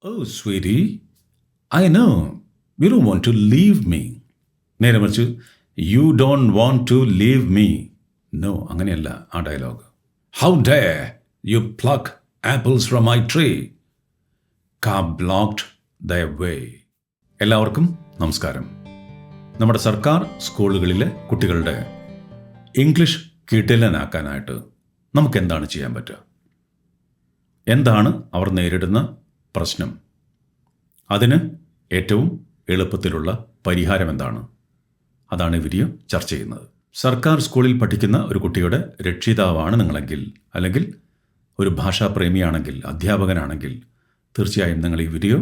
Oh, sweetie, I know you don't want to leave me. നേരെ മറിച്ച് you don't want to leave me. No, അങ്ങനെയല്ല ആ dialogue. How dare you pluck apples from my tree. Car blocked their way. എല്ലാവർക്കും നമസ്കാരം. നമ്മുടെ സർക്കാർ സ്കൂളുകളിലെ കുട്ടികളുടെ ഇംഗ്ലീഷ് കിടിലനാക്കാനായിട്ട് നമുക്ക് എന്താണ് ചെയ്യാൻ പറ്റുക? എന്താണ് അവർ നേരിടുന്ന പ്രശ്നം? അതിന് ഏറ്റവും എളുപ്പത്തിലുള്ള പരിഹാരം എന്താണ്? അതാണ് ഈ വീഡിയോ ചർച്ച ചെയ്യുന്നത്. സർക്കാർ സ്കൂളിൽ പഠിക്കുന്ന ഒരു കുട്ടിയുടെ രക്ഷിതാവാണ് നിങ്ങളെങ്കിൽ, അല്ലെങ്കിൽ ഒരു ഭാഷാപ്രേമിയാണെങ്കിൽ, അധ്യാപകനാണെങ്കിൽ തീർച്ചയായും നിങ്ങൾ ഈ വീഡിയോ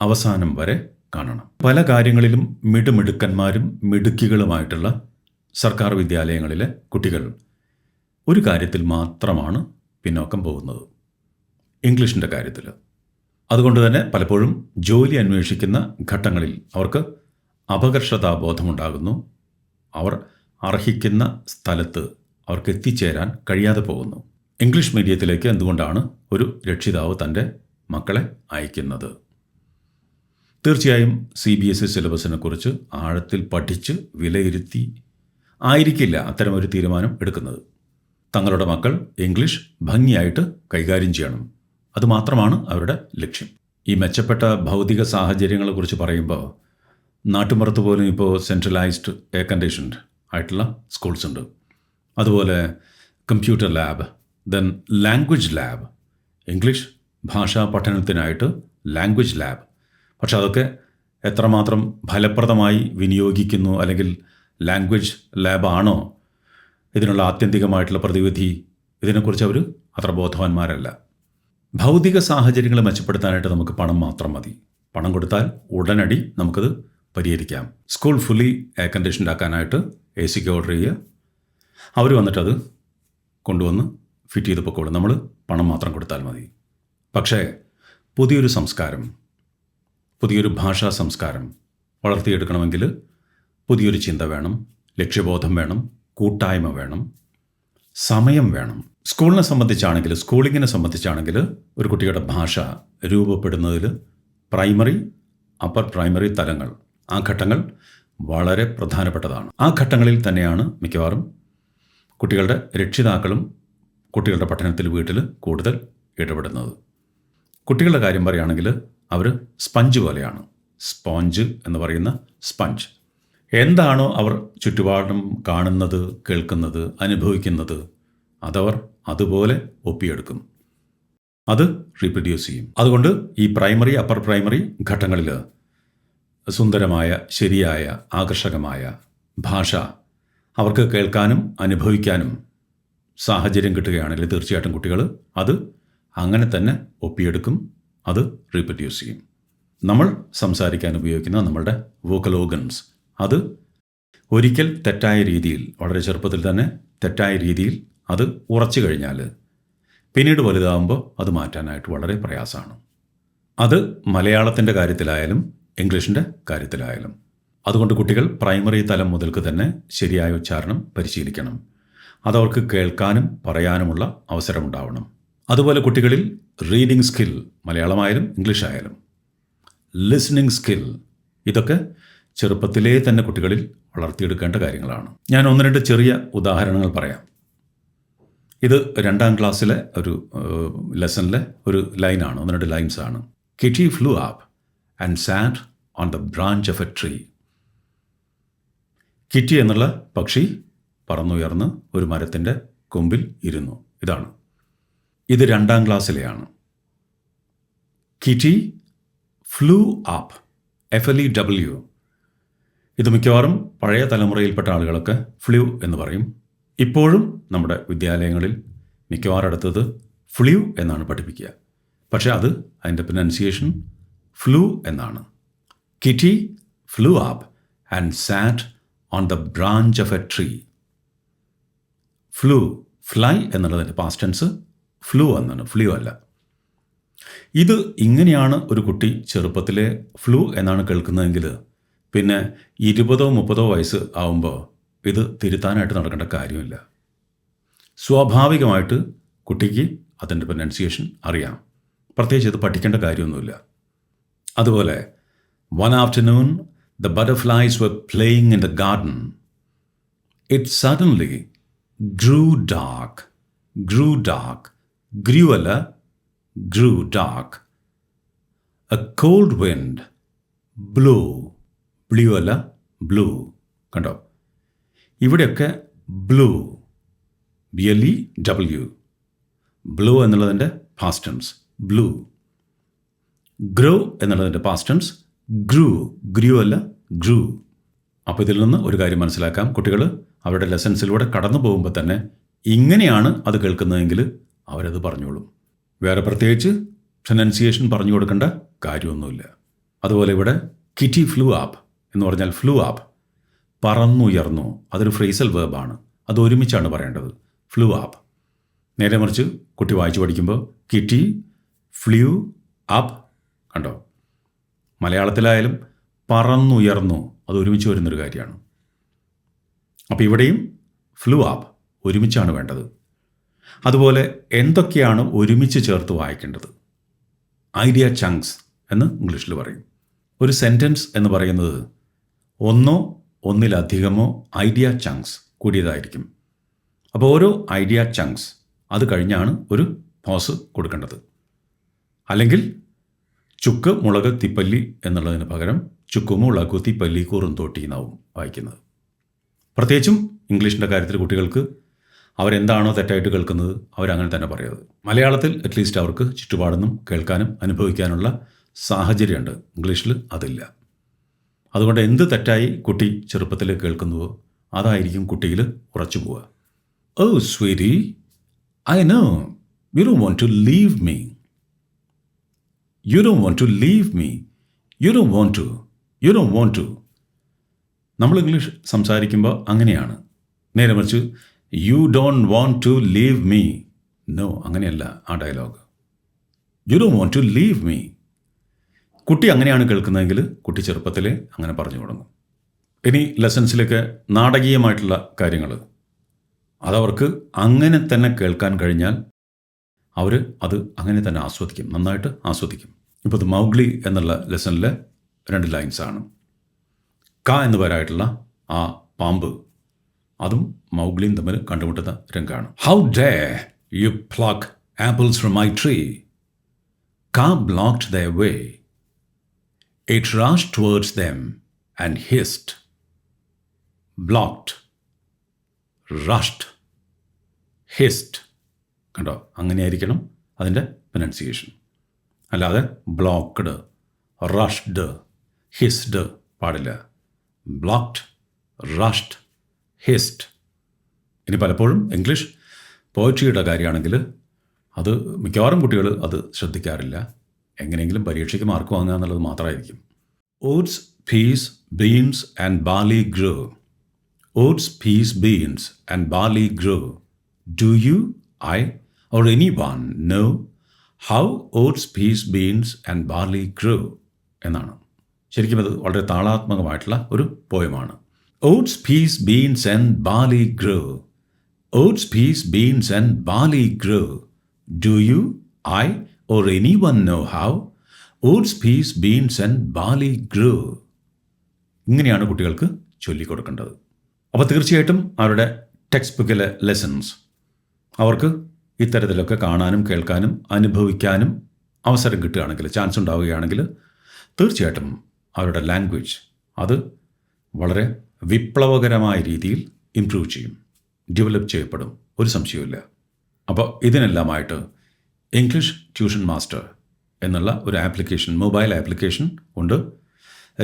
അവസാനം വരെ കാണണം. പല കാര്യങ്ങളിലും മിടുക്കന്മാരും മിടുക്കികളുമായിട്ടുള്ള സർക്കാർ വിദ്യാലയങ്ങളിലെ കുട്ടികൾ ഒരു കാര്യത്തിൽ മാത്രമാണ് പിന്നോക്കം പോകുന്നത്, ഇംഗ്ലീഷിൻ്റെ കാര്യത്തിൽ. അതുകൊണ്ട് തന്നെ പലപ്പോഴും ജോലി അന്വേഷിക്കുന്ന ഘട്ടങ്ങളിൽ അവർക്ക് അപകർഷതാബോധമുണ്ടാകുന്നു. അവർ അർഹിക്കുന്ന സ്ഥലത്ത് അവർക്ക് എത്തിച്ചേരാൻ കഴിയാതെ പോകുന്നു. ഇംഗ്ലീഷ് മീഡിയത്തിലേക്ക് എന്തുകൊണ്ടാണ് ഒരു രക്ഷിതാവ് തൻ്റെ മക്കളെ അയക്കുന്നത്? തീർച്ചയായും CBSE സിലബസിനെ കുറിച്ച് ആഴത്തിൽ പഠിച്ച് വിലയിരുത്തി ആയിരിക്കില്ല അത്തരമൊരു തീരുമാനം എടുക്കുന്നത്. തങ്ങളുടെ മക്കൾ ഇംഗ്ലീഷ് ഭംഗിയായിട്ട് കൈകാര്യം ചെയ്യണം, അതുമാത്രമാണ് അവരുടെ ലക്ഷ്യം. ഈ മെച്ചപ്പെട്ട ഭൗതിക സാഹചര്യങ്ങളെക്കുറിച്ച് പറയുമ്പോൾ നാട്ടുമ്പുറത്ത് പോലും ഇപ്പോൾ സെൻട്രലൈസ്ഡ് എയർ കണ്ടീഷൻഡ് ആയിട്ടുള്ള സ്കൂൾസ് ഉണ്ട്. അതുപോലെ computer lab, then language lab, English ഭാഷാ പഠനത്തിനായിട്ട് ലാംഗ്വേജ് ലാബ്. പക്ഷെ അതൊക്കെ എത്രമാത്രം ഫലപ്രദമായി വിനിയോഗിക്കുന്നു, അല്ലെങ്കിൽ ലാംഗ്വേജ് ലാബാണോ ഇതിനുള്ള ആത്യന്തികമായിട്ടുള്ള പ്രതിവിധി, ഇതിനെക്കുറിച്ച് അവർ അത്ര ബോധവാന്മാരല്ല. ഭൗതിക സാഹചര്യങ്ങൾ മെച്ചപ്പെടുത്താനായിട്ട് നമുക്ക് പണം മാത്രം മതി. പണം കൊടുത്താൽ ഉടനടി നമുക്കത് പരിഹരിക്കാം. സ്കൂൾ ഫുള്ളി എയർ കണ്ടീഷൻഡ് ആക്കാനായിട്ട് AC ഓർഡർ ചെയ്യുക, അവർ വന്നിട്ടത് കൊണ്ടുവന്ന് ഫിറ്റ് ചെയ്ത് പൊക്കോളും. നമ്മൾ പണം മാത്രം കൊടുത്താൽ മതി. പക്ഷേ പുതിയൊരു സംസ്കാരം, പുതിയൊരു ഭാഷാ സംസ്കാരം വളർത്തിയെടുക്കണമെങ്കിൽ പുതിയൊരു ചിന്ത വേണം, ലക്ഷ്യബോധം വേണം, കൂട്ടായ്മ വേണം, സമയം വേണം. സ്കൂളിനെ സംബന്ധിച്ചാണെങ്കിൽ, സ്കൂളിങ്ങിനെ സംബന്ധിച്ചാണെങ്കിൽ ഒരു കുട്ടിയുടെ ഭാഷ രൂപപ്പെടുന്നതിൽ പ്രൈമറി, അപ്പർ പ്രൈമറി തലങ്ങൾ, ആ ഘട്ടങ്ങൾ വളരെ പ്രധാനപ്പെട്ടതാണ്. ആ ഘട്ടങ്ങളിൽ തന്നെയാണ് മിക്കവാറും കുട്ടികളുടെ രക്ഷിതാക്കളും കുട്ടികളുടെ പഠനത്തിൽ വീട്ടിൽ കൂടുതൽ ഇടപെടുന്നത്. കുട്ടികളുടെ കാര്യം പറയുകയാണെങ്കിൽ അവർ സ്പഞ്ച് പോലെയാണ്. സ്പോഞ്ച് എന്ന് പറയുന്ന സ്പഞ്ച്. എന്താണോ അവർ ചുറ്റുപാടും കാണുന്നത്, കേൾക്കുന്നത്, അനുഭവിക്കുന്നത്, അതവർ അതുപോലെ ഒപ്പിയെടുക്കും, അത് റീപ്രൊഡ്യൂസ് ചെയ്യും. അതുകൊണ്ട് ഈ പ്രൈമറി, അപ്പർ പ്രൈമറി ഘട്ടങ്ങളിൽ സുന്ദരമായ, ശരിയായ, ആകർഷകമായ ഭാഷ അവർക്ക് കേൾക്കാനും അനുഭവിക്കാനും സാഹചര്യം കിട്ടുകയാണെങ്കിൽ തീർച്ചയായിട്ടും കുട്ടികൾ അത് അങ്ങനെ തന്നെ ഒപ്പിയെടുക്കും, അത് റീപ്രൊഡ്യൂസ് ചെയ്യും. നമ്മൾ സംസാരിക്കാൻ ഉപയോഗിക്കുന്ന നമ്മളുടെ വോക്കൽ ഓർഗൻസ്, അത് ഒരിക്കൽ തെറ്റായ രീതിയിൽ, വളരെ ചെറുപ്പത്തിൽ തന്നെ തെറ്റായ രീതിയിൽ അത് ഉറച്ചു കഴിഞ്ഞാൽ പിന്നീട് വലുതാകുമ്പോൾ അത് മാറ്റാനായിട്ട് വളരെ പ്രയാസമാണ്. അത് മലയാളത്തിൻ്റെ കാര്യത്തിലായാലും ഇംഗ്ലീഷിൻ്റെ കാര്യത്തിലായാലും. അതുകൊണ്ട് കുട്ടികൾ പ്രൈമറി തലം മുതൽക്ക് തന്നെ ശരിയായ ഉച്ചാരണം പരിശീലിക്കണം. അതവർക്ക് കേൾക്കാനും പറയാനുമുള്ള അവസരമുണ്ടാവണം. അതുപോലെ കുട്ടികളിൽ റീഡിംഗ് സ്കിൽ, മലയാളമായാലും ഇംഗ്ലീഷായാലും, ലിസണിങ് സ്കിൽ, ഇതൊക്കെ ചെറുപ്പത്തിലേ തന്നെ കുട്ടികളിൽ വളർത്തിയെടുക്കേണ്ട കാര്യങ്ങളാണ്. ഞാൻ 1-2 ചെറിയ ഉദാഹരണങ്ങൾ പറയാം. ഇത് 2ാം ക്ലാസ്സിലെ ഒരു ലെസണിലെ ഒരു ലൈനാണ്, 1-2 ലൈൻസാണ്. Kitty flew up and sat on the branch of a tree. Kitty എന്നുള്ള പക്ഷി പറന്നുയർന്ന് ഒരു മരത്തിൻ്റെ കൊമ്പിൽ ഇരുന്നു. ഇതാണ്. ഇത് 2ാം ക്ലാസ്സിലെയാണ്. Kitty flew up, FLEW. ഇത് മിക്കവാറും പഴയ തലമുറയിൽപ്പെട്ട ആളുകളൊക്കെ ഫ്ലൂ എന്ന് പറയും. ഇപ്പോഴും നമ്മുടെ വിദ്യാലയങ്ങളിൽ മിക്കവാറും അടുത്തത് ഫ്ലൂ എന്നാണ് പഠിപ്പിക്കുക. പക്ഷേ അത് അതിൻ്റെ പ്രൊനൗൺസിയേഷൻ ഫ്ലൂ എന്നാണ്. Kitty flew up and sat on the branch of a tree. Flew, fly എന്നുള്ളതിൻ്റെ പാസ്റ്റ് ടെൻസ് ഫ്ലൂ എന്നാണ്, ഫ്ലൂ അല്ല. ഇത് ഇങ്ങനെയാണ് ഒരു കുട്ടി ചെറുപ്പത്തിലെ ഫ്ലൂ എന്നാണ് കേൾക്കുന്നതെങ്കിൽ പിന്നെ 20-30 വയസ്സ് ആവുമ്പോൾ ഇത് തിരുത്താനായിട്ട് നടക്കേണ്ട കാര്യമില്ല. സ്വാഭാവികമായിട്ട് കുട്ടിക്ക് അതിൻ്റെ പ്രൊനൗൺസിയേഷൻ അറിയാം. പ്രത്യേകിച്ച് ഇത് പഠിക്കേണ്ട കാര്യമൊന്നുമില്ല. അതുപോലെ one afternoon the butterflies were playing in the garden. It suddenly grew dark. Grew അല്ല, grew dark. A cold wind blew അല്ല, blew. കണ്ടോ, ഇവിടെയൊക്കെ blew, BLEW, blew എന്നുള്ളതിൻ്റെ past tense, blew. grow എന്നുള്ളതിൻ്റെ past tense grew അല്ല, grew. അപ്പോൾ ഇതിൽ നിന്ന് ഒരു കാര്യം മനസ്സിലാക്കാം, കുട്ടികൾ അവരുടെ ലെസൺസിലൂടെ കടന്നു പോകുമ്പോൾ തന്നെ ഇങ്ങനെയാണ് അത് കേൾക്കുന്നതെങ്കിൽ അവരത് പറഞ്ഞോളും. വേറെ പ്രത്യേകിച്ച് പ്രൊനൗൺസിയേഷൻ പറഞ്ഞു കൊടുക്കേണ്ട കാര്യമൊന്നുമില്ല. അതുപോലെ ഇവിടെ കിറ്റി ഫ്ലൂ ആപ്പ് എന്ന് പറഞ്ഞാൽ ഫ്ലൂ ആപ്പ്, പറന്നുയർന്നു, അതൊരു ഫ്രേസൽ വേർബാണ്. അത് ഒരുമിച്ചാണ് പറയേണ്ടത്, ഫ്ലൂ ആപ്പ്. നേരെ മറിച്ച് കുട്ടി വായിച്ചു പഠിക്കുമ്പോൾ കിറ്റി ഫ്ലൂ അപ്പ്, കണ്ടോ, മലയാളത്തിലായാലും പറന്നുയർന്നു, അത് ഒരുമിച്ച് വരുന്നൊരു കാര്യമാണ്. അപ്പോൾ ഇവിടെയും ഫ്ലൂ ആപ്പ് ഒരുമിച്ചാണ് വേണ്ടത്. അതുപോലെ എന്തൊക്കെയാണ് ഒരുമിച്ച് ചേർത്ത് വായിക്കേണ്ടത്? ഐഡിയ ചങ്ക്സ് എന്ന് ഇംഗ്ലീഷിൽ പറയും. ഒരു സെൻറ്റൻസ് എന്ന് പറയുന്നത് ഒന്നോ ഒന്നിലധികമോ ഐഡിയ ചങ്ക്സ് കൂടിയതായിരിക്കും. അപ്പോൾ ഓരോ ഐഡിയ ചങ്ക്സ് അത് കഴിഞ്ഞാണ് ഒരു പോസ് കൊടുക്കേണ്ടത്. അല്ലെങ്കിൽ ചുക്ക് മുളക് തിപ്പല്ലി എന്നുള്ളതിന് പകരം ചുക്ക് മുളകു തിപ്പല്ലി കൂറുംതോട്ടി എന്നാവും വായിക്കുന്നത്. പ്രത്യേകിച്ചും ഇംഗ്ലീഷിൻ്റെ കാര്യത്തിൽ കുട്ടികൾക്ക് അവരെന്താണോ തെറ്റായിട്ട് കേൾക്കുന്നത് അവരങ്ങനെ തന്നെ പറയുന്നത്. മലയാളത്തിൽ അറ്റ്ലീസ്റ്റ് അവർക്ക് ചുറ്റുപാടൊന്നും കേൾക്കാനും അനുഭവിക്കാനുള്ള സാഹചര്യമുണ്ട്, ഇംഗ്ലീഷിൽ അതില്ല. അതുകൊണ്ട് എന്ത് തെറ്റായി കുട്ടി ചെറുപ്പത്തിൽ കേൾക്കുന്നുവോ അതായിരിക്കും കുട്ടിയിൽ ഉറച്ചു പോവുക. Oh sweetie, I know you don't want to leave me. You don't want to leave me. You don't want to. നമ്മൾ ഇംഗ്ലീഷ് സംസാരിക്കുമ്പോൾ അങ്ങനെയാണ്. നേരെ മറിച്ച് you don't want to leave me, no, അങ്ങനെയല്ല ആ dialogue. You don't want to leave me. കുട്ടി അങ്ങനെയാണ് കേൾക്കുന്നതെങ്കിൽ കുട്ടി ചെറുപ്പത്തിലേ അങ്ങനെ പറഞ്ഞു തുടങ്ങും. ഇനി ലെസൺസിലേക്ക് നാടകീയമായിട്ടുള്ള കാര്യങ്ങൾ അതവർക്ക് അങ്ങനെ തന്നെ കേൾക്കാൻ കഴിഞ്ഞാൽ അവർ അത് അങ്ങനെ തന്നെ ആസ്വദിക്കും, നന്നായിട്ട് ആസ്വദിക്കും. ഇപ്പോൾ ഇത് മൗഗ്ലി എന്നുള്ള ലെസണിലെ 2 ലൈൻസാണ്. ക എന്ന് പേരായിട്ടുള്ള ആ പാമ്പ്, അതും മൗഗ്ലിയും തമ്മിൽ കണ്ടുമുട്ടുന്ന രംഗമാണ്. How dare you pluck apples from my tree. Ka blocked their way. It rushed towards them and hissed. Blocked, rushed, hissed. കണ്ടോ, അങ്ങനെയായിരിക്കണം അതിൻ്റെ പ്രൊനൗൺസിയേഷൻ. അല്ലാതെ ബ്ലോക്ക്ഡ്, റഷ്ഡ്, ഹിസ്ഡ് പാടില്ല. Blocked, rushed, hissed. ഇനി പലപ്പോഴും ഇംഗ്ലീഷ് പോയട്രിയുടെ കാര്യമാണെങ്കിൽ അത് മിക്കവാറും കുട്ടികൾ അത് ശ്രദ്ധിക്കാറില്ല. എങ്ങനെയെങ്കിലും പരീക്ഷയ്ക്ക് മാർക്ക് വാങ്ങുക എന്നുള്ളത് മാത്രമായിരിക്കും. Oats, peas, beans and barley grow. Oats, peas, beans and barley grow. Do you, I or anyone know how oats, peas, beans and barley grow എന്നാണ്. ശരിക്കും അത് വളരെ താളാത്മകമായിട്ടുള്ള ഒരു പോയമാണ്. Oats, peas, beans and barley grow. Oats, peas, beans and barley grow. Do you, I or anyone know how oats, peas, beans and barley grow? ഇങ്ങനെയാണ് കുട്ടികൾക്ക് ചൊല്ലിക്കൊടുക്കേണ്ടത്. അപ്പോൾ തീർച്ചയായിട്ടും അവരുടെ ടെക്സ്റ്റ് ബുക്കിലെ ലെസൺസ് അവർക്ക് ഇത്തരത്തിലൊക്കെ കാണാനും കേൾക്കാനും അനുഭവിക്കാനും അവസരം കിട്ടുകയാണെങ്കിൽ, ചാൻസ് ഉണ്ടാവുകയാണെങ്കിൽ തീർച്ചയായിട്ടും അവരുടെ ലാംഗ്വേജ് അത് വളരെ വിപ്ലവകരമായ രീതിയിൽ ഇംപ്രൂവ് ചെയ്യും, ഡെവലപ്പ് ചെയ്യപ്പെടും, ഒരു സംശയവുമില്ല. അപ്പോൾ ഇതിനെല്ലാമായിട്ട് ഇംഗ്ലീഷ് ട്യൂഷൻ മാസ്റ്റർ എന്നുള്ള ഒരു ആപ്ലിക്കേഷൻ, മൊബൈൽ ആപ്ലിക്കേഷൻ ഉണ്ട്.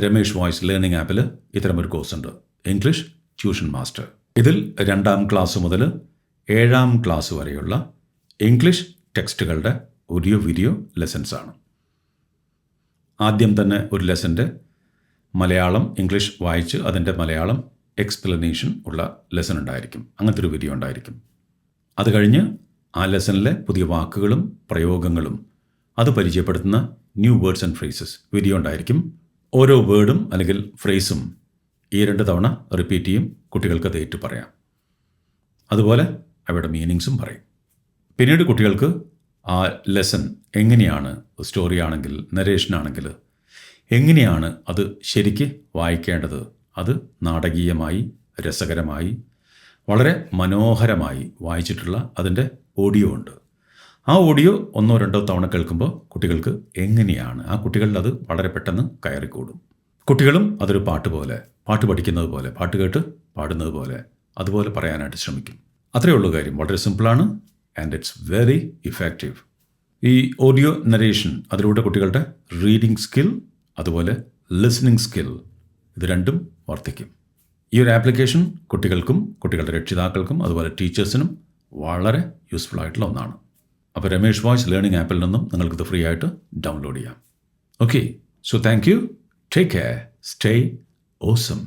രമേഷ് വോയിസ് ലേണിംഗ് ആപ്പിൽ ഇത്തരമൊരു കോഴ്സുണ്ട്, ഇംഗ്ലീഷ് ട്യൂഷൻ മാസ്റ്റർ. ഇതിൽ 2ാം ക്ലാസ് മുതൽ 7ാം ക്ലാസ് വരെയുള്ള ഇംഗ്ലീഷ് ടെക്സ്റ്റുകളുടെ ഓഡിയോ വീഡിയോ ലെസൺസാണ്. ആദ്യം തന്നെ ഒരു ലെസൻ്റെ മലയാളം ഇംഗ്ലീഷ് വായിച്ച് അതിൻ്റെ മലയാളം എക്സ്പ്ലനേഷൻ ഉള്ള ലെസൺ ഉണ്ടായിരിക്കും, അങ്ങനത്തെ ഒരു വീഡിയോ ഉണ്ടായിരിക്കും. അത് കഴിഞ്ഞ് ആ ലെസണിലെ പുതിയ വാക്കുകളും പ്രയോഗങ്ങളും അത് പരിചയപ്പെടുത്തുന്ന new words and phrases video ഉണ്ടായിരിക്കും. ഓരോ വേർഡും അല്ലെങ്കിൽ ഫ്രേസും 2 തവണ റിപ്പീറ്റ് ചെയ്യും, കുട്ടികൾക്ക് അത് ഏറ്റു പറയാം. അതുപോലെ അവയുടെ മീനിങ്സും പറയും. പിന്നീട് കുട്ടികൾക്ക് ആ ലെസൺ എങ്ങനെയാണ്, സ്റ്റോറി ആണെങ്കിൽ, നരേഷൻ ആണെങ്കിൽ എങ്ങനെയാണ് അത് ശരിക്ക് വായിക്കേണ്ടത്? അത് നാടകീയമായി, രസകരമായി, വളരെ മനോഹരമായി വായിച്ചിട്ടുള്ള അതിൻ്റെ ഓഡിയോ ഉണ്ട്. ആ ഓഡിയോ 1-2 തവണ കേൾക്കുമ്പോൾ കുട്ടികൾക്ക് എങ്ങനെയാണ്, ആ കുട്ടികളിൽ അത് വളരെ പെട്ടെന്ന് കയറിക്കൂടും. കുട്ടികളും അതൊരു പാട്ട് പോലെ, പാട്ട് പഠിക്കുന്നത് പോലെ, പാട്ട് കേട്ട് പാടുന്നത് പോലെ അതുപോലെ പറയാനായിട്ട് ശ്രമിക്കും. അത്രയേ ഉള്ളൂ കാര്യം. വളരെ സിമ്പിളാണ് ആൻഡ് ഇറ്റ്സ് വെരി ഇഫക്റ്റീവ്. ഈ ഓഡിയോ നരേഷൻ അതിലൂടെ കുട്ടികളുടെ റീഡിംഗ് സ്കിൽ അതുപോലെ ലിസണിങ് സ്കിൽ ഇത് രണ്ടും വർദ്ധിക്കും. ഈ ഒരു ആപ്ലിക്കേഷൻ കുട്ടികൾക്കും കുട്ടികളുടെ രക്ഷിതാക്കൾക്കും അതുപോലെ ടീച്ചേഴ്സിനും വളരെ യൂസ്ഫുൾ ആയിട്ടുള്ള ഒന്നാണ്. അപ്പോൾ രമേഷ് വോയ്സ് ലേണിംഗ് ആപ്പിൽ നിന്നും നിങ്ങൾക്കിത് ഫ്രീ ആയിട്ട് ഡൗൺലോഡ് ചെയ്യാം. Okay, so thank you, take care, stay awesome.